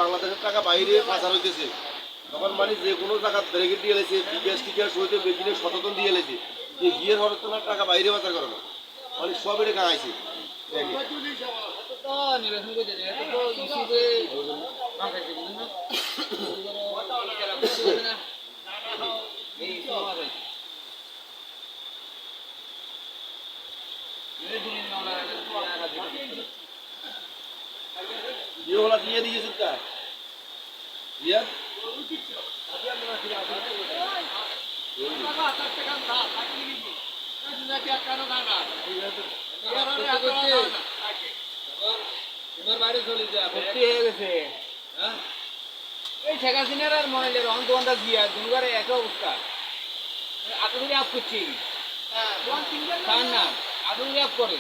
বাংলাদেশের টাকা বাইরে পাচার হইতেছে তখন মানে যে কোনো জায়গা ব্রেকেট দিয়ে এলেছে বিকাশ টিকাশ হইতে বেশি সচেতন দিয়ে এলেছে যে বিয়ের হওয়ার তোমার টাকা বাইরে পাচার করো না মানে সব এটা গাঁয়াইছে বিয়ে হলা দিয়ে দিয়েছে তা বিয়ে তোমার বাইরে চলে যা ভর্তি হয়ে গেছে হ্যাঁ এই শেখ হাসিনার আর মনে অন্তর দিয়া দুবার এক অবস্থা আতঙ্কে আপ করছি হ্যাঁ না আতঙ্কে আপ করে